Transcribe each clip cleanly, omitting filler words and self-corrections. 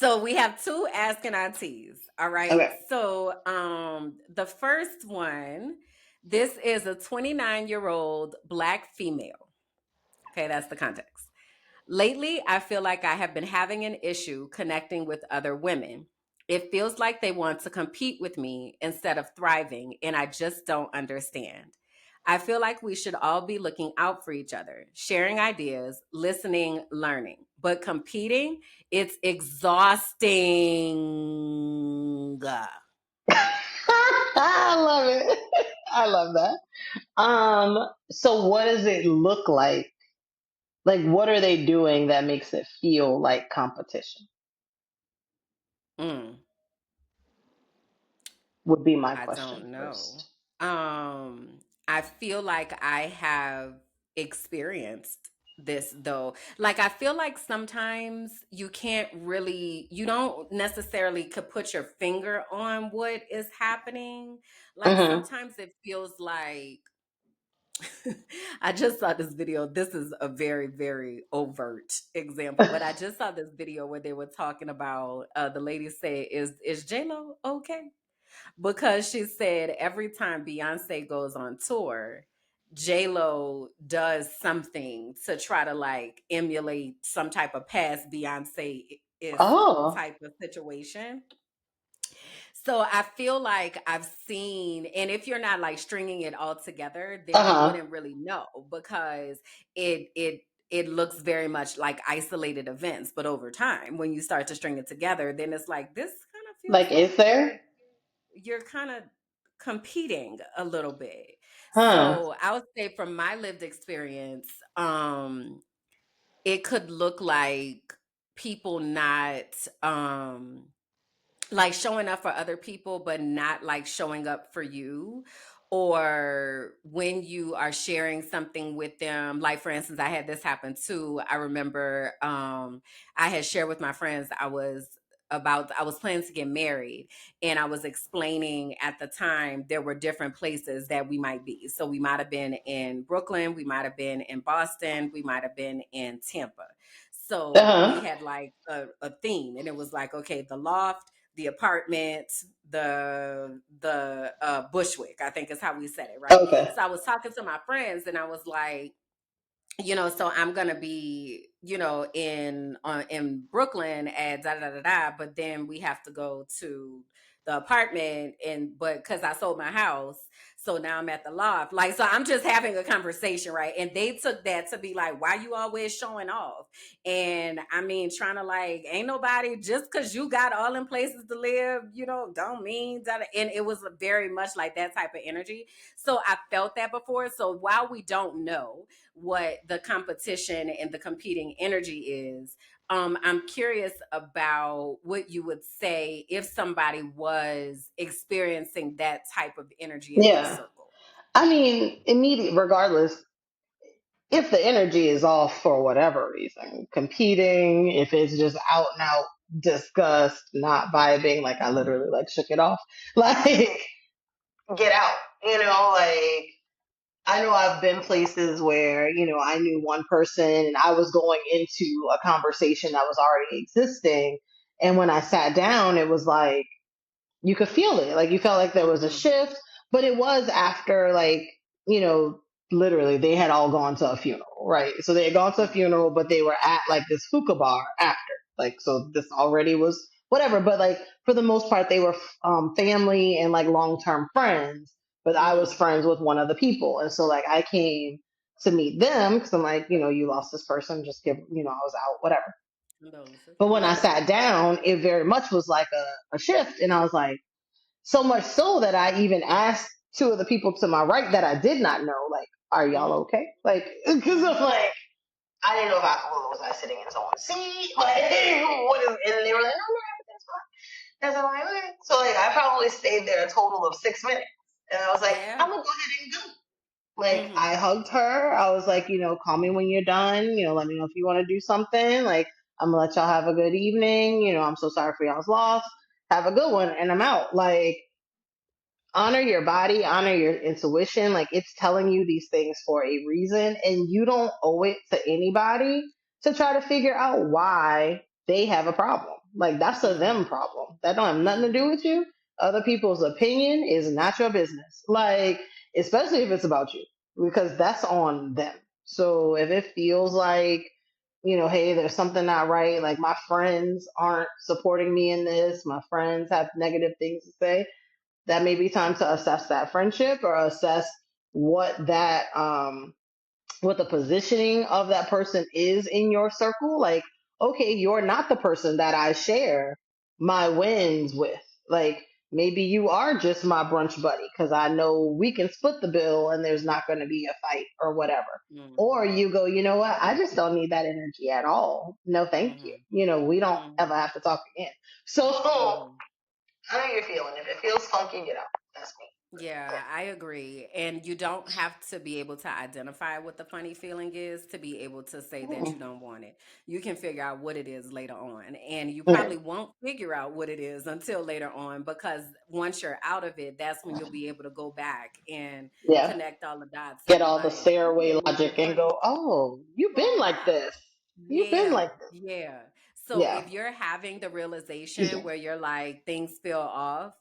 So we have two asking aunties. All right. Okay. So the first one, this is a 29-year-old Black female. Okay, that's the context. Lately, I feel like I have been having an issue connecting with other women. It feels like they want to compete with me instead of thriving, and I just don't understand. I feel like we should all be looking out for each other, sharing ideas, listening, learning. But competing, it's exhausting. I love it. I love that. So what does it look like? Like, what are they doing that makes it feel like competition? Mm, Would be my I question don't know. first. I feel like I have experienced this though. Like I feel like sometimes you don't necessarily could put your finger on what is happening. Like Mm-hmm. sometimes it feels like I just saw this video. This is a very, very overt example, but I just saw this video where they were talking about the lady say, is J-Lo okay? Because she said every time Beyonce goes on tour, J Lo does something to try to like emulate some type of past Beyonce isk Oh. type of situation. So I feel like I've seen, and if you're not like stringing it all together, then you Uh-huh. wouldn't really know because it looks very much like isolated events. But over time, when you start to string it together, then it's like this kind of feels Like, is like there? you're kind of competing a little bit. Huh. So I would say from my lived experience, it could look like people not like showing up for other people, but not like showing up for you. Or when you are sharing something with them, like for instance, I had this happen too. I remember I had shared with my friends I was planning to get married, and I was explaining at the time there were different places that we might be. So we might have been in Brooklyn, we might have been in Boston, we might have been in Tampa. So we Uh-huh. had like a theme, and it was like, okay, the loft, the apartment, the Bushwick, I think is how we said it, right? Okay. So I was talking to my friends, and I was like, so I'm gonna be, in Brooklyn at da da da da, but then we have to go to the apartment, and but because I sold my house, so now I'm at the loft. Like, so I'm just having a conversation, right? And they took that to be like, why you always showing off? And I mean, trying to like, ain't nobody just because you got all in places to live, don't mean that. And it was very much like that type of energy. So I felt that before. So while we don't know what the competition and the competing energy is. I'm curious about what you would say if somebody was experiencing that type of energy in their Yeah. circle. I mean, immediate, regardless, if the energy is off for whatever reason, competing, if it's just out and out disgust, not vibing, like I literally like shook it off, like get out, like I know I've been places where, I knew one person and I was going into a conversation that was already existing. And when I sat down, it was like, you could feel it. Like you felt like there was a Mm-hmm. shift, but it was after like, you know, literally they had all gone to a funeral, right? So they had gone to a Mm-hmm. funeral, but they were at like this hookah bar after. Like, so this already was whatever, but like for the most part, they were family and like long term friends. But I was Mm-hmm. friends with one of the people. And so like I came to meet them because I'm like, you lost this person, just give, I was out, whatever. Condolences. But when I Mm-hmm. sat down, it very much was like a shift. And I was like, so much so that I even asked two of the people to my right that I did not know, like, are y'all Mm-hmm. okay? Like, because I'm Mm-hmm. like, I didn't know if was I sitting in someone's seat? Like, what is, and they were like, no, everything's fine. And so I'm like, okay. So like, I probably stayed there a total of 6 minutes. And I was like, Yeah. I'm gonna go ahead and go. Like, I Mm-hmm. hugged her. I was like, call me when you're done. Let me know if you want to do something. Like, I'm gonna let y'all have a good evening. I'm so sorry for y'all's loss. Have a good one. And I'm out. Like, honor your body, honor your intuition. Like it's telling you these things for a reason, and you don't owe it to anybody to try to figure out why they have a problem. Like that's a them Mhm. problem. That don't have nothing to do Mhm. with you. Other people's opinion is not your business. Like, especially if it's about you, because that's on them. So if it feels like, hey, there's something not right, like my friends aren't supporting me in this, my friends have negative things to say, that may be time to assess that friendship or assess what that what the positioning of that person is in your circle. Like, okay, you're not the person that I share my wins with. Like, maybe you are just my brunch buddy because I know we can split the bill and there's not going to be a fight or whatever. Or Mhm. you go, you know what? I just don't need that energy at all. No, thank you. Mhm. We don't ever Mhm. have to talk again. So, Mhm. I know you're feeling. If it feels funky, get out. That's me. Yeah, I agree. And you don't have to be able to identify what the funny feeling is to be able to say that you Mm-mm. don't want it. You can figure out what it is later on. And you Yeah. probably won't figure out what it is until later on, because once you're out of it, that's when you'll be able to go back and Yeah. connect all the dots and Get be all the like, stairway oh, logic the and funny. go, oh, you've been like this. You've been Yeah, like this. yeah. So Yeah. if you're having the Excuse realization me. where you're like, things feel off,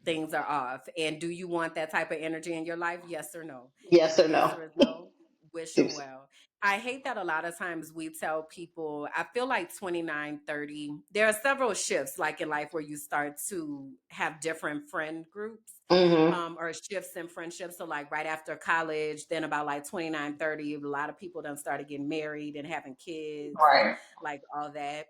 things are off. And do you want that type of energy in your life? Yes or no? If Yes the or no? answer is no, wish them Excuse well. I hate that a lot of times we tell people, I feel like 29, 30. There are several shifts like in life where you start to have different friend groups, Mm-hmm. or shifts in friendships. So like right after college, then about like 29, 30, a lot of people done started getting married and having kids and Right. like all that.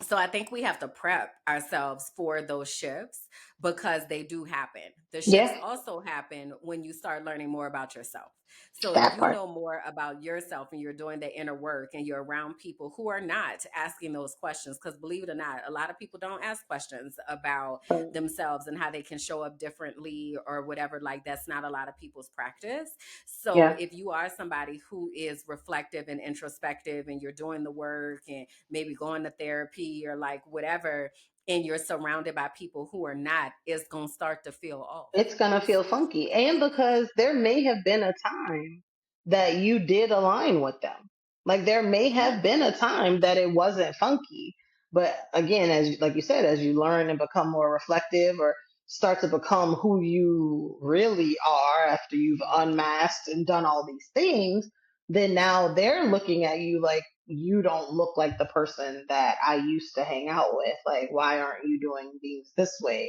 So I think we have to prep ourselves for those shifts because they do happen. The shifts Yeah. also happen when you start learning more about yourself. So if That you part. know more about yourself and you're doing the inner work and you're around people who are not asking those questions, because believe it or not, a lot of people don't ask questions about Mm. themselves and how they can show up differently or whatever. Like that's not a lot of people's practice. So Yeah. if you are somebody who is reflective and introspective and you're doing the work and maybe going to therapy or like whatever, and you're surrounded by people who are not, it's going to start to feel off. It's gonna feel funky. And because there may have been a time that you did align with them. Like there may Hmm. have been a time that it wasn't funky. But again, as like you said, as you learn and become more reflective or start to become who you really are after you've Hmm. unmasked and done all these things, then now they're looking at you like you don't look like the person that I used to hang out with. Like, why aren't you doing things this way?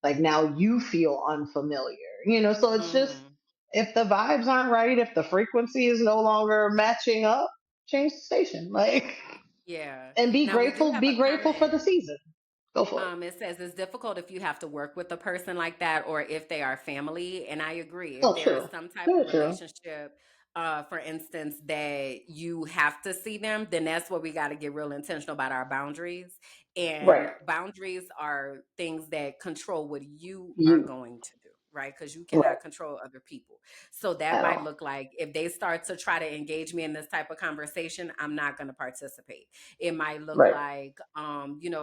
Like now you feel unfamiliar, so it's just, Hmm. if the vibes aren't right, if the frequency is no longer matching up, change the station. Like, Yeah. and Now we do have a be grateful for comment. the season. Go for it. It says it's difficult if you have to work with a person like that or if they are family. And I agree. If Oh, there is true. some type Very of true. relationship, for instance, that you have to see them, then that's where we got to get real intentional about our boundaries. And Right. boundaries are things that control what you are You. going to do, right? Because you Right. cannot control other people. So that At might all. look like if they start to try to engage me in this type of conversation, I'm not going to participate. It might look Right. like,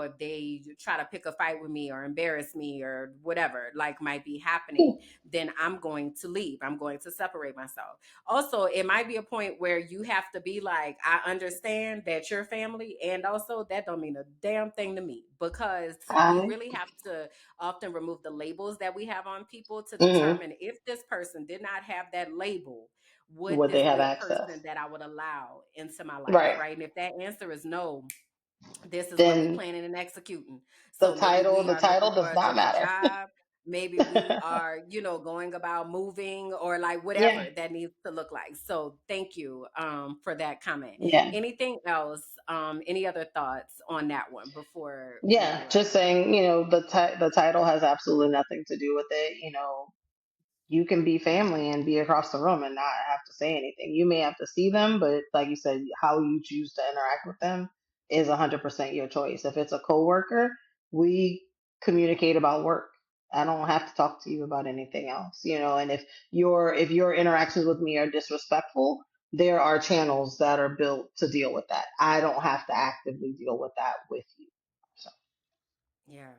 if they try to pick a fight with me or embarrass me or whatever, like might be happening, then I'm going to leave. I'm going to separate myself. Also, it might be a point where you have to be like, I understand that you're family, and also that don't mean a damn thing to me because we I. really have to often remove the labels that we have on people to Mm-hmm. determine if this person did not have that label, would Would they this have be a access? person that I would allow into my life, Right. right? And if that answer is no, this is what we Then planning and executing. the So maybe title, we the are title looking does for a not different matter. job. Maybe we are, going about moving or like Yeah. whatever that needs to look like. So thank you for that comment. Yeah. Anything else? Any other thoughts on that one before we Yeah. do our Just saying, the title has absolutely nothing to do with it. You can be family and be across the room and not have to say anything. You may have to see them, but like you said, how you choose to interact with them is 100% your choice. If it's a coworker, we communicate about work. I don't have to talk to you about anything else, and if your interactions with me are disrespectful, there are channels that are built to deal with that. I don't have to actively deal with that with you. So, Yeah.